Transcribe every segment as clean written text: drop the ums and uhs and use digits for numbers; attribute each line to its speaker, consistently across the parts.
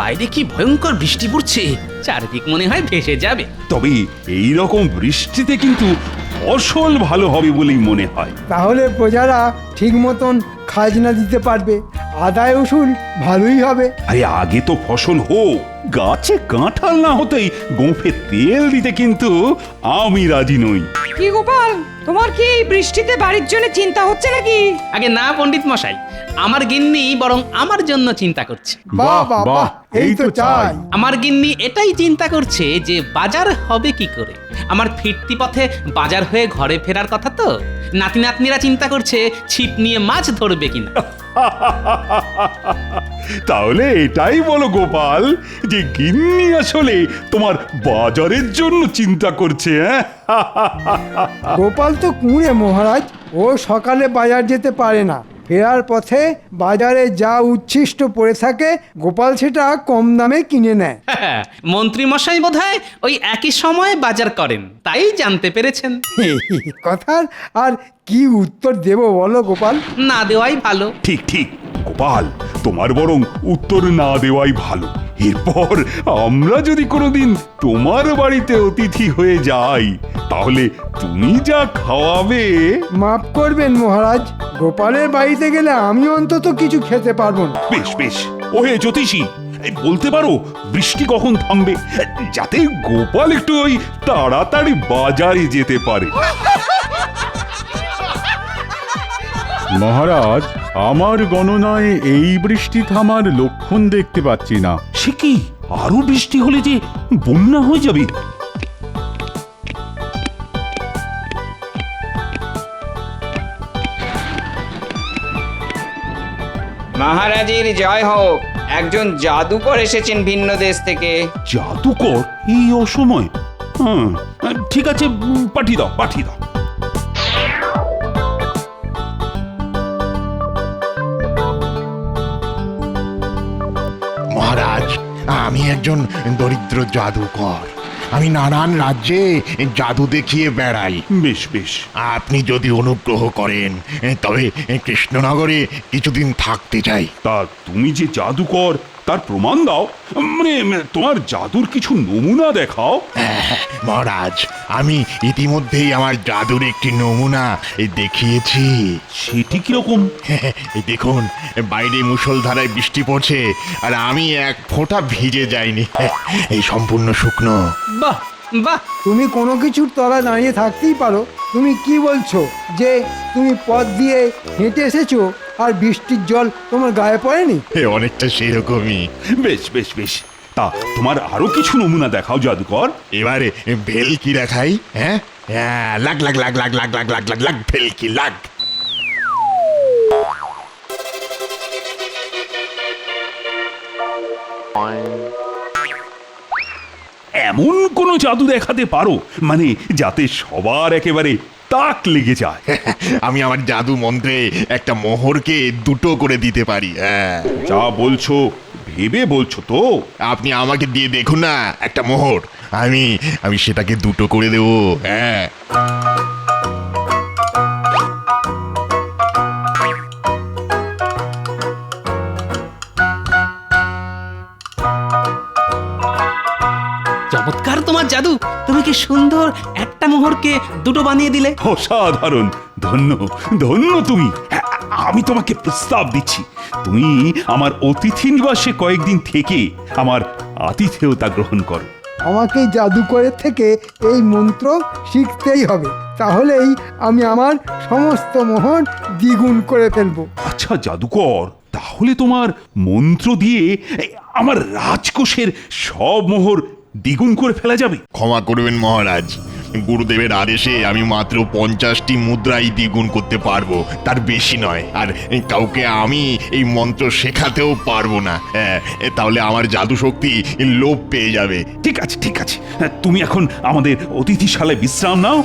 Speaker 1: বাইরে কি ভয়ঙ্কর বৃষ্টি পড়ছে, চারদিক মনে হয় ভেসে যাবে।
Speaker 2: তবে এই রকম বৃষ্টিতে কিন্তু ফসল ভালো হবে বলেই মনে হয়।
Speaker 3: তাহলে প্রজারা ঠিক মতন খাজনা দিতে পারবে, আদায় উসুল ভালোই হবে।
Speaker 2: আরে আগে তো ফসল হোক, গাছে কাঁঠাল না হতেই গোঁফে তেল দিতে কিন্তু আমি রাজি নই।
Speaker 4: কি গোপাল, তোমার কি এই বৃষ্টিতে বাড়ির জন্য চিন্তা হচ্ছে নাকি?
Speaker 1: আগে না পণ্ডিত মশাই, আমার গিন্নি বরং আমার জন্য চিন্তা করছে।
Speaker 3: বাহ বাহ বাহ, এই তো চাই।
Speaker 1: আমার গিন্নি এটাই চিন্তা করছে যে বাজার হবে কি করে। আমার ফিরতি পথে বাজার হয়ে ঘরে ফেরার কথা তো। নাতি নাতনিরা চিন্তা করছে ছিপ নিয়ে মাছ ধরবে কিনা।
Speaker 2: তাহলে এটাই বলো গোপাল, যে গিন্নি আসলে তোমার বাজারের জন্য চিন্তা করছে। হ্যাঁ,
Speaker 3: গোপাল তো কুঁড়ে মহারাজ, ও সকালে বাজার যেতে পারে না। ফেরার পথে বাজারে যা উচ্ছিষ্ট পড়ে থাকে গোপাল সেটা কম দামে কিনে নেয়।
Speaker 1: মন্ত্রী মশাই বোধহয় ওই একই সময়ে বাজার করেন, তাই জানতে পেরেছেন।
Speaker 3: কথার আর কি উত্তর দেব বলো গোপাল?
Speaker 1: না দেওয়াই ভালো।
Speaker 2: ঠিক ঠিক গোপাল, তোমার বরং উত্তর না দেওয়াই ভালো। এরপর আমরা যদি কোনোদিন তোমার বাড়িতে অতিথি হয়ে যাই, তাহলে তুমি যা খাওয়াবে।
Speaker 3: মাফ করবেন মহারাজ, গোপালের বাড়িতে গেলে আমি অন্তত কিছু খেতে পারবো না।
Speaker 2: বেশ বেশ, ওহে জ্যোতিষী, এই বলতে পারো বৃষ্টি কখন থামবে, যাতে গোপাল একটু ওই তাড়াতাড়ি বাজারে যেতে পারে।
Speaker 5: মহারাজ, আমার গণনায় এই বৃষ্টি থামার লক্ষণ দেখতে পাচ্ছি না।
Speaker 2: সে কি, আরো বৃষ্টি হলে যে বন্যা হয়ে যাবে।
Speaker 6: মহারাজের জয় হোক। একজন জাদুকর এসেছেন ভিন্ন দেশ থেকে।
Speaker 2: জাদুকর এই অসময়? হ্যাঁ, ঠিক আছে, পাঠিয়ে দাও পাঠিয়ে দাও।
Speaker 7: মহারাজ, আমি একজন দরিদ্র জাদুকর। আমি নানান রাজ্যে জাদু দেখিয়ে বেড়াই।
Speaker 2: বেশ বেশ,
Speaker 7: আপনি যদি অনুগ্রহ করেন তবে কৃষ্ণনগরে কিছুদিন থাকতে চাই।
Speaker 2: তা তুমি যে জাদুকর তার প্রমাণ দাও, মানে তোমার জাদুর কিছু নমুনা দেখাও।
Speaker 7: মহারাজ, আমি ইতিমধ্যেই আমার জাদুর একটি নমুনা দেখিয়েছি।
Speaker 2: সেটি কিরকম?
Speaker 7: এই দেখুন, বাইরে মুষলধারায় বৃষ্টি পড়ছে আর আমি এক ফোঁটা ভিজে যাইনি। এই সম্পূর্ণ শুকনো।
Speaker 1: বাহ বাহ,
Speaker 3: তুমি কোনো কিছুর তলা দাঁড়িয়ে থাকতেই পারো। তুমি কি বলছো যে তুমি পথ দিয়ে হেঁটে এসেছো আর বৃষ্টির জল তোমার গায়ে পড়েনি?
Speaker 7: অনেকটা সেরকমই।
Speaker 2: বেশ বেশ বেশ, তা তোমার আরো কিছু নমুনা দেখাও জাদুকর।
Speaker 7: এবারে ভেলকি দেখাই। হ্যাঁ, লাগ লাগ লাগ লাগ লাগ লাগ লাগ লাগ লাগ ভেলকি লাগ।
Speaker 2: এমন কোন জাদু দেখাতে পারো মানে যাতে সবার একেবারে তাক লেগে যায়?
Speaker 7: আমি আমার জাদু মন্ত্রে একটা মোহরকে দুটো করে দিতে পারি।
Speaker 2: যা বলছো ভেবে বলছো তো?
Speaker 7: আপনি আমাকে দিয়ে দেখুন না একটা মোহর, আমি সেটাকে দুটো করে দেবো। হ্যাঁ,
Speaker 1: চমৎকার তোমার জাদু। তুমি কি সুন্দর একটা মোহরকে দুটো বানিয়ে দিলে।
Speaker 2: অসাধারণ, ধন্য ধন্য তুমি। আমি তোমাকে প্রস্তাব দিচ্ছি, তুমি আমার অতিথি নিবাসে কয়েকদিন থেকে আমার আতিথেয়তা গ্রহণ করো।
Speaker 3: আমাকে জাদুকরের থেকে এই মন্ত্র শিখতেই হবে, তাহলেই আমি আমার সমস্ত মোহর দ্বিগুণ করে ফেলবো।
Speaker 2: আচ্ছা জাদুকর, তাহলে তোমার মন্ত্র দিয়ে আমার রাজকোষের সব মোহর দ্বিগুণ করে ফেলা যাবে?
Speaker 7: ক্ষমা করবেন মহারাজ, গুরুদেবের আদেশে আমি মাত্র 50টি মুদ্রাই দ্বিগুণ করতে পারবো, তার বেশি নয়। আর কাউকে আমি এই মন্ত্র শেখাতেও পারবো না। তাহলে আমার জাদু শক্তি লোপ পেয়ে যাবে।
Speaker 2: ঠিক আছে ঠিক আছে, তুমি এখন আমাদের অতিথিশালায় বিশ্রাম নাও,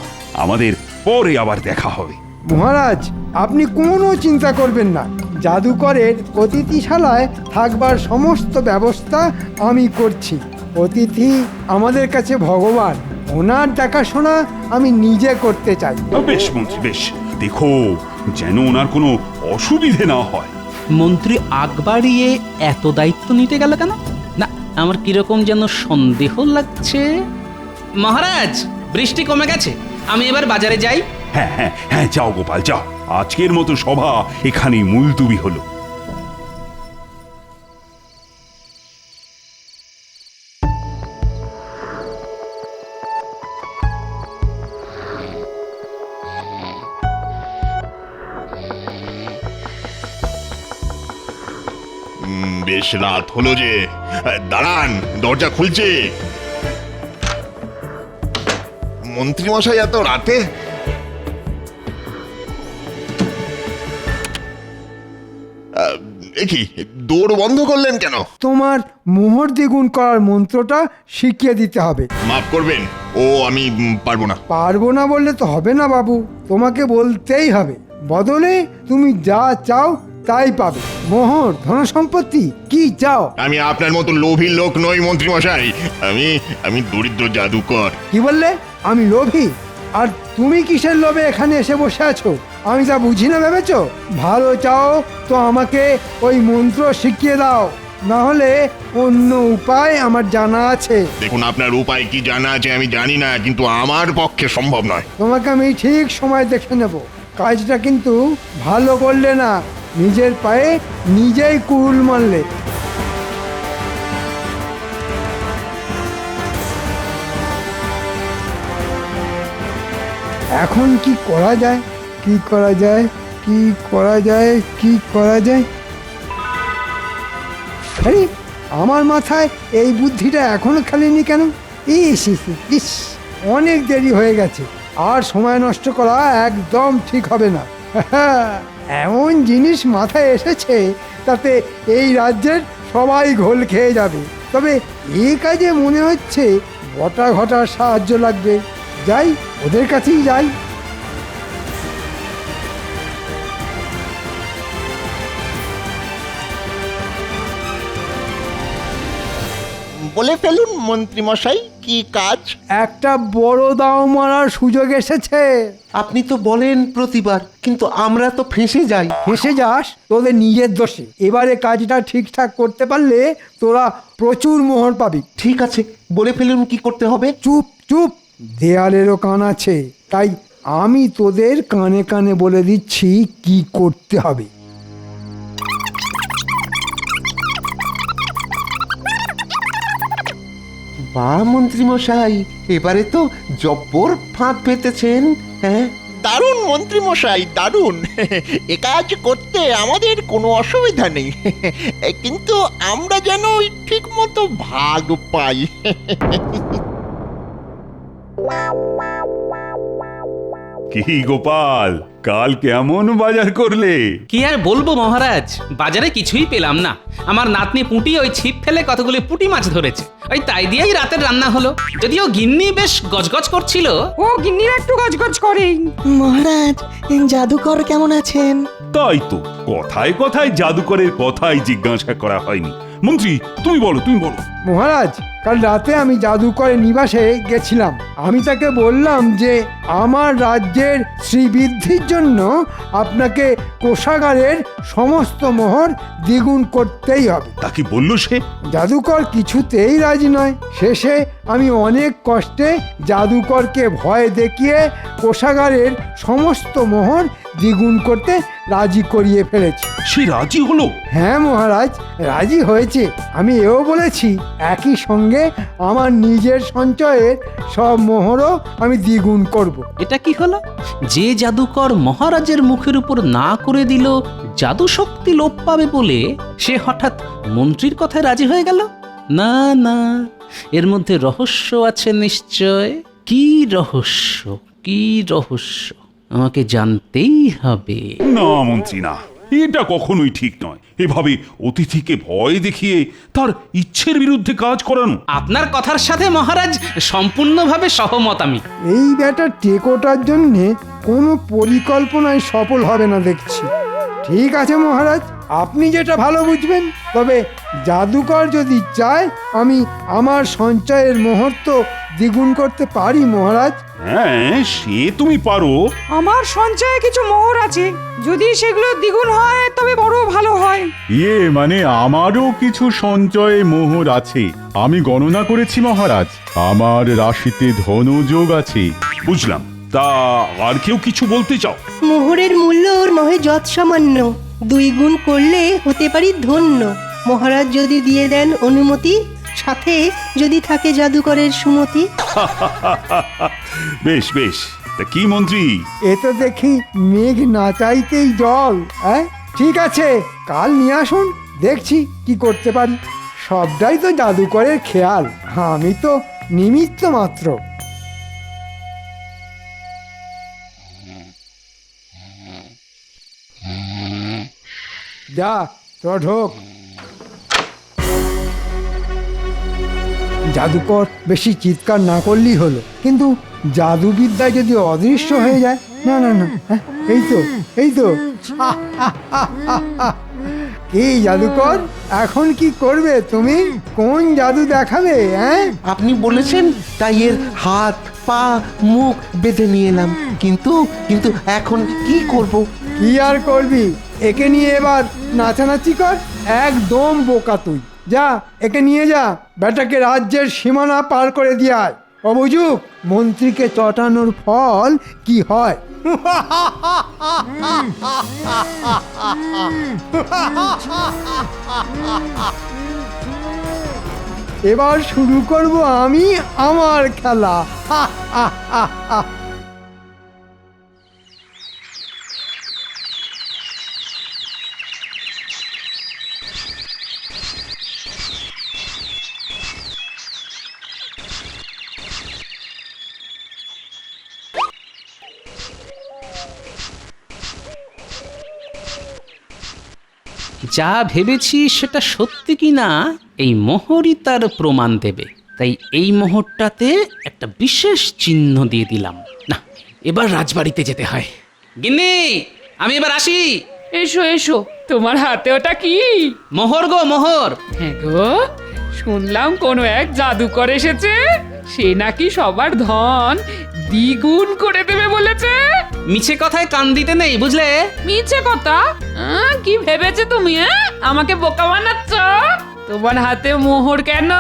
Speaker 2: আমাদের পরে আবার দেখা হবে।
Speaker 3: মহারাজ, আপনি কোনো চিন্তা করবেন না, জাদুকরের অতিথিশালায় থাকবার সমস্ত ব্যবস্থা আমি করছি। অতিথি আমাদের কাছে ভগবান, ওনার দেখাশোনা আমি নিজে করতে চাই।
Speaker 2: বেশ মন্ত্রী বেশ, দেখো যেন ওনার কোনো অসুবিধে না হয়।
Speaker 1: মন্ত্রী আগ বাড়িয়ে এত দায়িত্ব নিতে গেল কেন? না, আমার কিরকম যেন সন্দেহ লাগছে। মহারাজ, বৃষ্টি কমে গেছে, আমি এবার বাজারে যাই।
Speaker 2: হ্যাঁ হ্যাঁ হ্যাঁ, যাও গোপাল যাও, আজকের মতো সভা এখানেই মুলতুবি হলো।
Speaker 7: বেশ রাত হলো যে, দাঁড়ান, দরজা খুলছে। মন্ত্রী মশাই এত রাতে? কি দৌড় বন্ধ করলেন কেন?
Speaker 3: তোমার মোহর দ্বিগুণ করার মন্ত্রটা শিখিয়ে দিতে হবে।
Speaker 7: মাফ করবেন, ও আমি পারবো না।
Speaker 3: পারবো না বললে তো হবে না বাবু, তোমাকে বলতেই হবে। বদলে তুমি যা চাও তাই পাবে। মোহর, ধন সম্পত্তি, কি চাও?
Speaker 7: আমি আপনার মতো লোভী লোক নই মন্ত্রী মশাই, আমি দরিদ্র জাদুকর।
Speaker 3: কি বললে? আমি লোভী? আর তুমি কিসের লোভে এখানে এসে বসে আছো? আমি যা বুঝি না ভেবেছো? ভালো চাও তো আমাকে ওই মন্ত্র শিখিয়ে দাও, না হলে অন্য উপায় আমার জানা আছে।
Speaker 7: দেখুন, আপনার উপায় কি জানা আছে আমি জানি না, কিন্তু আমার পক্ষে সম্ভব নয়।
Speaker 3: তোমাকে আমি ঠিক সময় দেখে নেব। কাজটা কিন্তু ভালো করলে না, নিজের পায়ে নিজেই কুড়ুল মারলে। এখন কি করা যায়? কি করা যায়? কি করা যায়? কি করা যায়? আরে, আমার মাথায় এই বুদ্ধিটা এখনো খেলেনি কেন? ইস ইস ইস, অনেক দেরি হয়ে গেছে, আর সময় নষ্ট করা একদম ঠিক হবে না। এমন জিনিস মাথায় এসেছে তাতে এই রাজ্যের সবাই ঘোল খেয়ে যাবে। তবে এই কাজে মনে হচ্ছে বটা ঘটার সাহায্য লাগবে। যাই, ওদের কাছেই যাই।
Speaker 8: বলে ফেলুন মন্ত্রী মশাই, কি কাজ?
Speaker 3: একটা বড় দাও মারার সুযোগ এসেছে।
Speaker 9: আপনি তো বলেন প্রতিবার, কিন্তু আমরা তো ফেঁসে যাই।
Speaker 3: ফেঁসে যাস তোদের নিজের দোষে। এবারে কাজটা ঠিকঠাক করতে পারলে তোরা প্রচুর মোহর পাবি।
Speaker 9: ঠিক আছে, বলে ফেলুন কি করতে হবে।
Speaker 3: চুপ চুপ, দেয়ালেরও কান আছে, তাই আমি তোদের কানে কানে বলে দিচ্ছি কি করতে হবে।
Speaker 9: বা মন্ত্রী মশাই, এবারে তো জব্বর ফাঁদ পেতেছেন। হ্যাঁ,
Speaker 8: দারুণ মন্ত্রী মশাই, দারুণ। এ কাজ করতে আমাদের কোনো অসুবিধা নেই, কিন্তু আমরা যেন ঠিক মতো ভাগ পাই।
Speaker 2: কি গোপাল, কাল কেমন বাজার করলে?
Speaker 1: কি আর বলবো মহারাজ, বাজারে কিছুই পেলাম না। আমার নাতনি পুঁটি ওই ছিপ ফেলে কতগুলি পুঁটি মাছ ধরেছে, ওই তাই দিয়েই রাতের রান্না হলো। যদিও গিন্নি বেশ গজগজ করছিল।
Speaker 4: ও গিন্নিরা একটু গজগজ করেই।
Speaker 10: মহারাজ, জাদুকর কেমন আছেন?
Speaker 2: তাই তো, কথায় কথায় জাদুকরের কথাই জিজ্ঞাসা করা হয়নি। মন্ত্রী, তুমি বলো, তুমি বলো।
Speaker 3: মহারাজ, কাল রাতে আমি জাদুকরের নিবাসে গেছিলাম। আমি তাকে বললাম যে আমার রাজ্যের শ্রীবৃদ্ধির জন্য আপনাকে কোষাগারের সমস্ত মোহর দ্বিগুণ করতেই হবে।
Speaker 2: তা কি বললো সে?
Speaker 3: জাদুকর কিছুতেই রাজি নয়। শেষে আমি অনেক কষ্টে জাদুকরকে ভয় দেখিয়ে কোষাগারের সমস্ত মোহর দ্বিগুণ করতে রাজি করিয়ে ফেলেছি।
Speaker 2: সে রাজি হলো?
Speaker 3: হ্যাঁ মহারাজ, রাজি হয়েছে। আমি এও বলেছি একই সঙ্গে আমার নিজের সঞ্চয়ের সব মোহরও আমি দ্বিগুণ করব।
Speaker 1: এটা কি হলো? যে জাদুকর মহারাজের মুখের উপর না করে দিল জাদু শক্তি লোপ পাবে বলে, সে হঠাৎ মন্ত্রীর কথায় রাজি হয়ে গেল। না না, এর মধ্যে রহস্য আছে নিশ্চয়। কি রহস্য, কি রহস্য, আমাকে জানতেই হবে।
Speaker 2: না মন্ত্রী, না, এটা কখনোই ঠিক নয়। এভাবে অতিথিকে ভয় দেখিয়ে তার ইচ্ছের বিরুদ্ধে কাজ করানো।
Speaker 1: আপনার কথার সাথে মহারাজ সম্পূর্ণভাবে সহমত আমি।
Speaker 3: এই ব্যাটা টেকোটার জন্যে কোনো পরিকল্পনায় সফল হবে না দেখছি। ঠিক আছে মহারাজ, আপনি যেটা ভালো বুঝবেন। তবে জাদুকর যদি চায় আমি আমার সঞ্চয়ের মুহূর্ত দ্বিগুণ করতে পারি মহারাজ।
Speaker 2: হ্যাঁ, সে তুমি পারো।
Speaker 4: আমার সঞ্চয়ে কিছু মোহর আছে, যদি সেগুলো দ্বিগুণ হয় তবে বড় ভালো হয়।
Speaker 5: মানে আমারও কিছু সঞ্চয়ে মোহর আছে। আমি গণনা করেছি মহারাজ, আমার রাশিতে ধনযোগ আছে।
Speaker 2: বুঝলাম। তা আর কেউ কিছু বলতে চাও?
Speaker 10: মোহরের মূল্য ওর নহে যৎ সামান্য, 2 গুণ করলে হতে পারি ধন্য। মহারাজ যদি দিয়ে দেন অনুমতি, সাথে যদি থাকে জাদুকরের সুমতি।
Speaker 2: বেশ বেশ, তা কি মন্ত্রী?
Speaker 3: এ তো দেখি মেঘ না চাইতেই জল। হ্যাঁ, ঠিক আছে, কাল নিয়ে আসুন, দেখছি কি করতে পারি। সবটাই তো জাদুকরের খেয়াল, আমি তো নিমিত্ত মাত্র। যা, তোরা ঢোক। জাদুকর বেশি চিৎকার না করলেই হলো, কিন্তু জাদুবিদ্যায় যদি অদৃশ্য হয়ে যায়। না না না, হ্যাঁ, এই তো কি জাদুকর, এখন কি করবে তুমি? কোন জাদু দেখাবে? হ্যাঁ,
Speaker 9: আপনি বলেছেন তাই এর হাত পা মুখ বেঁধে নিয়ে এলাম, কিন্তু কিন্তু এখন কি করব?
Speaker 3: কি আর করবি, একে নিয়ে এবার নাচানাচি কর। একদম বোকা তুই। যা, একে নিয়ে যা, বেটাকে রাজ্যের সীমানা পার করে দিয়ে আয়। অবুঝুক, মন্ত্রীকে চটানোর ফল কি হয়। এবার শুরু করব আমি আমার খেলা।
Speaker 1: যা ভেবেছি সেটা সত্যি কি না এই মোহরই তার প্রমাণ দেবে। তাই এই মোহরটাতে একটা বিশেষ চিহ্ন দিয়ে দিলাম। না, এবার রাজবাড়িতে যেতে হয়। গিন্নি, আমি এবার আসি।
Speaker 4: এসো এসো, তোমার হাতে ওটা কি?
Speaker 1: মোহর গো, মোহর।
Speaker 4: হ্যাঁ গো, শুনলাম কোনো এক জাদুকর এসেছে, সে নাকি সবার ধন দ্বিগুণ করে দেবে বলেছে।
Speaker 1: মিছে কথায় কান দিতে নেই, বুঝলে?
Speaker 4: মিছে কথা? কি ভেবেছে তুমি? আমাকে বোকা বানাচ্ছ? তোমার হাতে মোহর কেন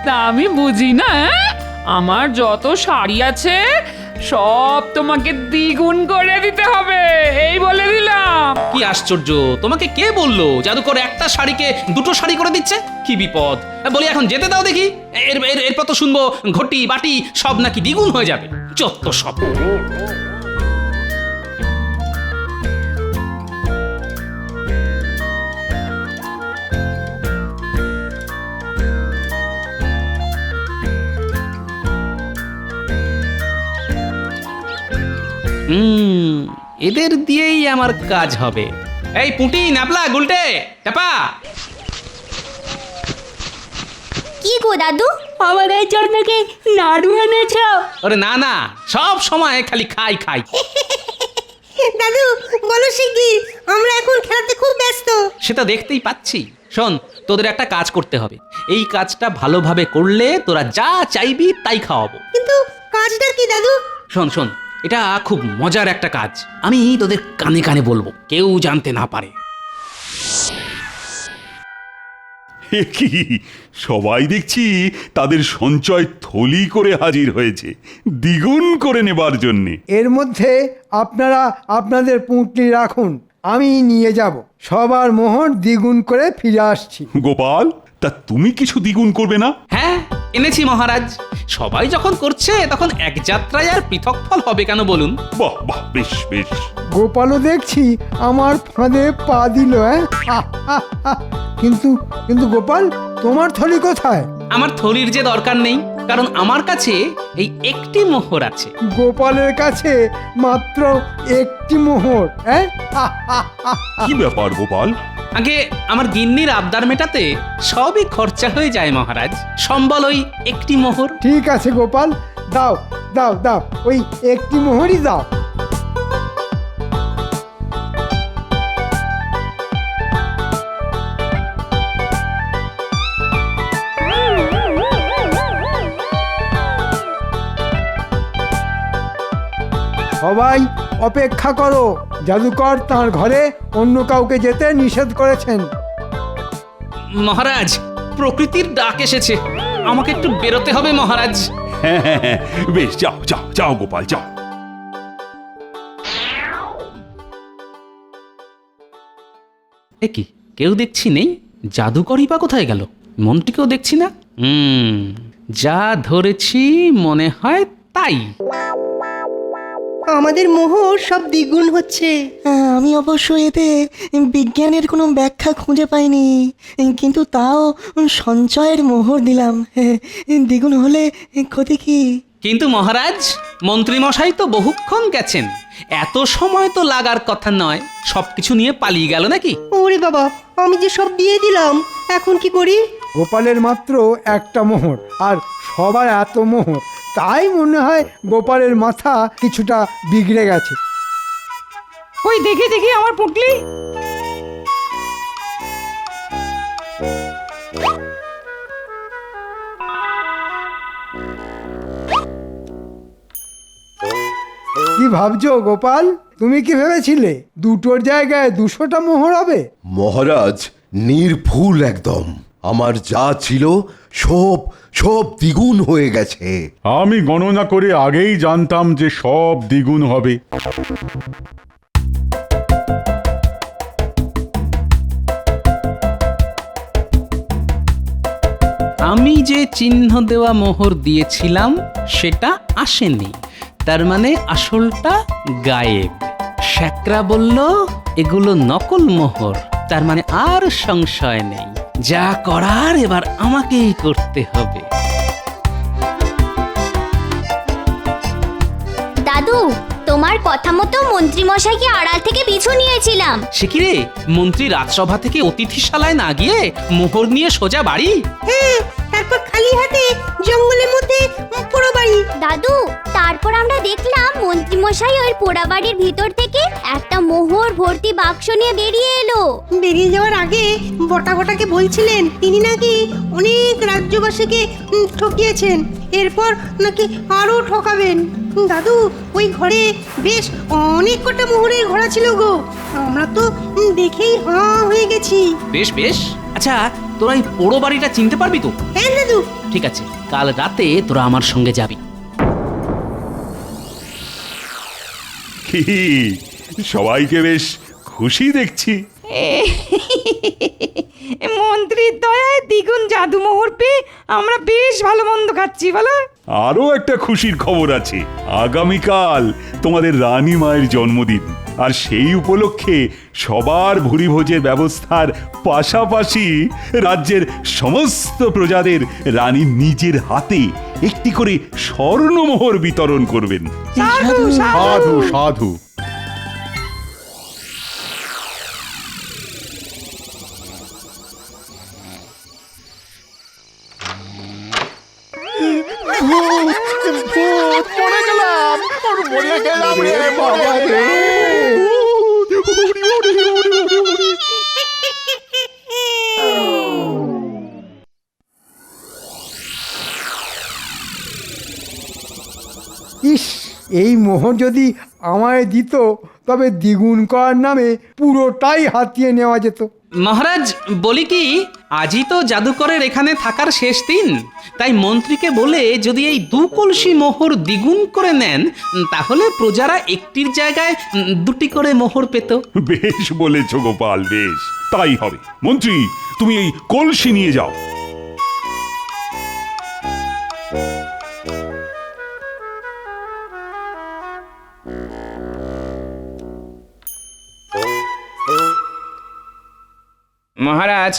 Speaker 4: তা আমি বুঝি না। আমার যত শাড়ি আছে সব তোমাকে দ্বিগুণ করে দিতে হবে, এই বলে দিলাম।
Speaker 1: কি আশ্চর্য, তোমাকে কে বললো জাদুকর একটা শাড়িকে 2টো শাড়ি করে দিচ্ছে? কি বিপদ! বলি এখন যেতে দাও দেখি, এরপর তো শুনবো ঘটি বাটি সব নাকি দ্বিগুণ হয়ে যাবে। যত সব। এদের দিয়েই আমার কাজ হবে। এই পুঁটি, নাপলা, গুলটে, চাপা।
Speaker 11: কি গো দাদু, আমাদের জন্য কি নাড়ু এনেছ?
Speaker 1: আরে না না, সব সময় খালি খাই খাই।
Speaker 11: দাদু বলো শিগগির, আমরা এখন খেলাতে খুব ব্যস্ত।
Speaker 1: সেটা দেখতেই পাচ্ছি। শোন, তোদের একটা কাজ করতে হবে। এই কাজটা ভালোভাবে করলে তোরা যা চাইবি তাই খাওয়াবো।
Speaker 11: কিন্তু কাজটা কি দাদু?
Speaker 1: শোন শোন, এটা খুব মজার একটা কাজ। আমি তোদের কানে কানে বলবো, কেউ জানতে না পারে।
Speaker 2: কি সবাই দেখছি তাদের সঞ্চয় থলি করে হাজির হয়েছে দ্বিগুণ করে নেবার জন্যে।
Speaker 3: এর মধ্যে আপনারা আপনাদের পুঁটলি রাখুন, আমি নিয়ে যাব। সবার মোহর দ্বিগুণ করে ফিরে আসছি।
Speaker 2: গোপাল, তা তুমি কিছু দ্বিগুণ করবে না?
Speaker 1: হ্যাঁ, এনেছি মহারাজ। সবাই যখন করছে তখন এক যাত্রায় আর পৃথক ফল হবে কেন বলুন?
Speaker 2: বাহ বাহ, বেশ বেশ।
Speaker 3: গোপালও দেখছি আমার ফাঁদে পা দিল। কিন্তু কিন্তু গোপাল, তোমার থলি কোথায়?
Speaker 1: আমার থলির যে দরকার নেই, কারণ আমার কাছে এই একটি মোহর আছে।
Speaker 3: গোপালের কাছে মাত্র একটি মোহর?
Speaker 2: কি ব্যাপার গোপাল?
Speaker 1: আগে আমার গিন্নির আবদার মেটাতে সবই খরচা হয়ে যায় মহারাজ। সম্বল ওই একটি মোহর।
Speaker 3: ঠিক আছে গোপাল, দাও দাও দাও, ওই একটি মোহরই দাও। সবাই অপেক্ষা করো, জাদুকর তার ঘরে অন্য কাউকে যেতে নিষেধ করেছেন।
Speaker 1: মহারাজ, প্রকৃতির ডাক এসেছে, আমাকে একটু বেরোতে হবে মহারাজ।
Speaker 2: হ্যাঁ হ্যাঁ হ্যাঁ, বেশ যাও যাও যাও গোপাল যাও।
Speaker 1: এ কি, কেউ দেখছি নেই? জাদুকরই বা কোথায় গেল? মন্ত্রীকেও দেখছি না। যা ধরেছি মনে হয় তাই।
Speaker 10: আমাদের মোহর সব দ্বিগুণ হচ্ছে।
Speaker 11: আমি অবশ্য এতে বিজ্ঞানের কোনো ব্যাখ্যা খুঁজে পাইনি, কিন্তু তাও সঞ্চয়ের মোহর দিলাম। দ্বিগুণ হলে ক্ষতি কি?
Speaker 1: কিন্তু মহারাজ, মন্ত্রীমশাই তো বহুক্ষণ গেছেন, এত সময় তো লাগার কথা নয়। সবকিছু নিয়ে পালিয়ে গেল নাকি?
Speaker 10: ওরে বাবা, আমি যে সব দিয়ে দিলাম, এখন কি করি?
Speaker 3: গোপালের মাত্র একটা মোহর, আর সবার এত মোহর, তাই মনে হয় গোপালের মাথা কিছুটা বিগড়ে গেছে।
Speaker 4: ওই দেখি দেখি আমার পুটলি।
Speaker 3: কি ভাবছো গোপাল? তুমি কি ভেবেছিলে দুটোর জায়গায় 200টা মোহর হবে?
Speaker 9: মহারাজ, নির্ভুল একদম। আমার যা ছিল সব সব দ্বিগুণ হয়ে গেছে।
Speaker 5: আমি গণনা করে আগেই জানতাম যে সব দ্বিগুণ হবে।
Speaker 1: আমি যে চিহ্ন দেওয়া মোহর দিয়েছিলাম সেটা আসেনি, তার মানে আসলটা গায়েব। শ্যাকরা বলল এগুলো নকল মোহর, তার মানে আর সংশয় নেই। যা করার এবার আমাকেই করতে হবে।
Speaker 12: দাদু, তোমার কথা মতো মন্ত্রীমশাইকে আড়াল থেকে পিছু নিয়েছিলাম।
Speaker 1: সে কি রে, মন্ত্রী রাজসভা থেকে অতিথিশালায় না গিয়ে মোহর নিয়ে সোজা বাড়ি?
Speaker 11: হ্যাঁ, তারপর খালি হাতে জঙ্গলের মধ্যে পুরো বাড়ি।
Speaker 12: দাদু, তারপর আমরা দেখলাম মন্ত্রীমশাই ওই পোড়া বাড়ির ভিতর থেকে একটা মোহর ভর্তি বাক্স নিয়ে বেরিয়ে এলো।
Speaker 11: বেরিয়ে যাওয়ার আগে বটা বটাকে বলছিলেন তিনি নাকি অনেক রাজ্যবাসীকে ঠকিয়েছেন, এরপর নাকি আরো ঠকাবেন। দাদু, ওই ঘরে বেশ অনেক কটা মোহরের ঘোড়া ছিল গো, আমরা তো দেখেই হাঁ হয়ে গেছি।
Speaker 1: বেশ বেশ, আচ্ছা তোরা এই পোড়ো বাড়িটা চিনতে পারবি তো?
Speaker 11: হ্যাঁ দাদু।
Speaker 1: ঠিক আছে, কাল রাতে তোরা আমার সঙ্গে যাবি।
Speaker 2: কি সবাইকে বেশ খুশি দেখছি।
Speaker 4: মন্ত্রীর দয়ায় দ্বিগুণ জাদু মোহর পেয়ে আমরা বেশ ভালো মন্দ খাচ্ছি, বলো?
Speaker 2: আরো একটা খুশির খবর আছে, আগামীকাল তোমাদের রানী মায়ের জন্মদিন, আর সেই উপলক্ষে সবার ভুরিভোজের ব্যবস্থার পাশাপাশি রাজ্যের সমস্ত প্রজাদের রানী নিজের হাতে একটি করে স্বর্ণমোহর বিতরণ করবেন।
Speaker 4: সাধু
Speaker 5: সাধু সাধু।
Speaker 3: ইস, এই মোহর যদি আমায় দিত তবে দ্বিগুণ করার নামে পুরোটাই হাতিয়ে নেওয়া যেত।
Speaker 1: মহারাজ, বলি কি, আজই তো জাদুকরের এখানে থাকার শেষ দিন, তাই মন্ত্রীকে বলে যদি এই 2 কলসি মোহর দ্বিগুণ করে নেন, তাহলে প্রজারা একটির জায়গায় 2টি করে মোহর পেত।
Speaker 2: বেশ বলেছ গোপাল, বেশ তাই হবে। মন্ত্রী, তুমি এই কলসি নিয়ে যাও।
Speaker 6: মহারাজ,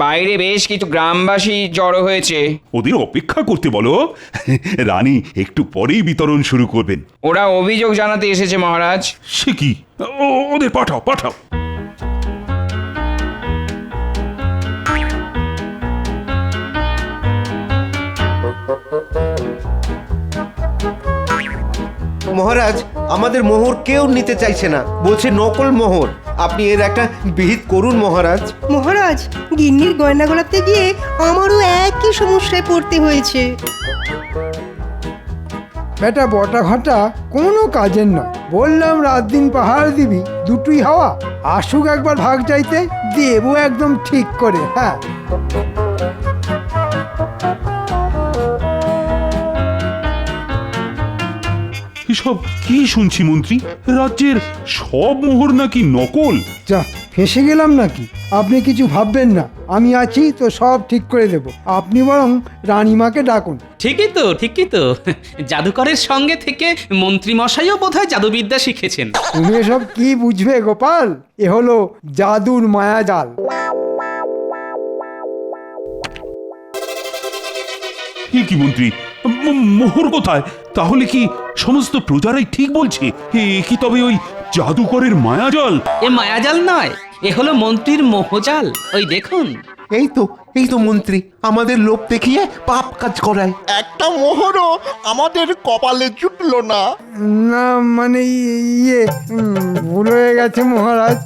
Speaker 6: বাইরে বেশ কিছু গ্রামবাসী জড়ো হয়েছে।
Speaker 2: ওদের অপেক্ষা করতে বলো, রানী একটু পরেই বিতরণ শুরু করবেন।
Speaker 6: ওরা অভিযোগ জানাতে এসেছে মহারাজ।
Speaker 2: সে কি, ওদের পাঠাও পাঠাও।
Speaker 9: মহারাজ, আমাদের মোহর কেউ নিতে চাইছে না, বলছে নকল মোহর। আপনি এর একটা বিহিত করুন মহারাজ।
Speaker 10: মহারাজ, গিন্নির গয়না গড়াতে গিয়ে আমারও একই সমস্যায় পড়তে হয়েছে।
Speaker 3: বেটা বটা ঘটা কোনো কাজের নয়। বললাম রাত দিন পাহাড় দিবি, দুটোই হাওয়া। আসুক একবার ভাগ চাইতে, দেবো একদম ঠিক করে। হ্যাঁ,
Speaker 2: এসব কি শুনছি মন্ত্রী? রাজ্যের সব মোহর নাকি নকল?
Speaker 3: যা ফেসে গেলাম নাকি? আপনি কিছু ভাববেন না, আমি আছি তো, সব ঠিক করে দেব। আপনি বরং রানীমাকে ডাকুন।
Speaker 1: ঠিকই তো জাদুকরের সঙ্গে থেকে মন্ত্রী মশাইও বোধহয় জাদুবিদ্যা শিখেছেন।
Speaker 3: তুমি এসব কি বুঝবে গোপাল? এ হলো জাদুর মায়াজাল।
Speaker 2: কি মন্ত্রী, মোহর কোথায়? তাহলে কি সমস্ত প্রজারাই ঠিক বলছে? কি তবে ওই জাদুকরের মায়াজাল?
Speaker 1: এ মায়াজাল নয়, এ হলো মন্ত্রীর মোহজাল। ওই দেখুন।
Speaker 9: এই তো মন্ত্রী আমাদের লোভ দেখিয়ে পাপ কাজ করায়।
Speaker 8: একটা মোহরও আমাদের কপালে জুটলো না।
Speaker 3: না মানে ভুল হয়ে গেছে মহারাজ,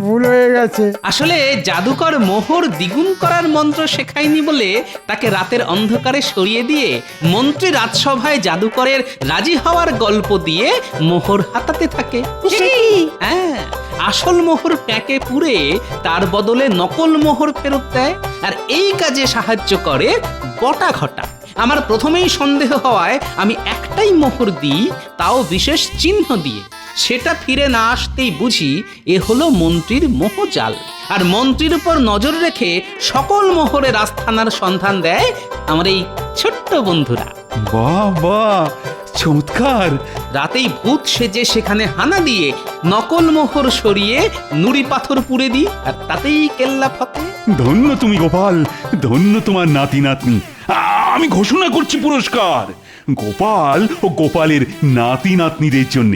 Speaker 3: ভুল হয়ে গেছে।
Speaker 1: আসলে জাদুকর মোহর দ্বিগুণ করার মন্ত্র শেখায়নি বলে তাকে রাতের অন্ধকারে সরিয়ে দিয়ে মন্ত্রী রাজসভায় জাদুকরের রাজি হওয়ার গল্প দিয়ে মোহর হাতাতে থাকে। হ্যাঁ, আসল মোহর প্যাকে পুরে তার বদলে নকল মোহর ফেরত দেয়। আর এই কাজে সাহায্য করে বটা ঘটা। আমার প্রথমেই সন্দেহ হওয়ায় আমি একটাই মোহর দিই, তাও বিশেষ চিহ্ন দিয়ে। সেটা ফিরে না আসতেই বুঝি এ হলো মন্ত্রীর মোহজাল। আর মন্ত্রীর উপর নজর রেখে সকল মোহরের আস্থানার সন্ধান দেয় আমার এই ছোট্ট বন্ধুরা।
Speaker 2: বাহ বাহ, চমৎকার!
Speaker 1: রাতেই ভূত সেজে সেখানে হানা দিয়ে নকল মোহর সরিয়ে নুড়ি পাথর পুড়ে দিই, আর তাতেই কেল্লা ফতে।
Speaker 2: ধন্য তুমি গোপাল, ধন্য তোমার নাতি নাতনি। আমি ঘোষণা করছি পুরস্কার গোপাল ও গোপালের নাতি নাতনিদের জন্য।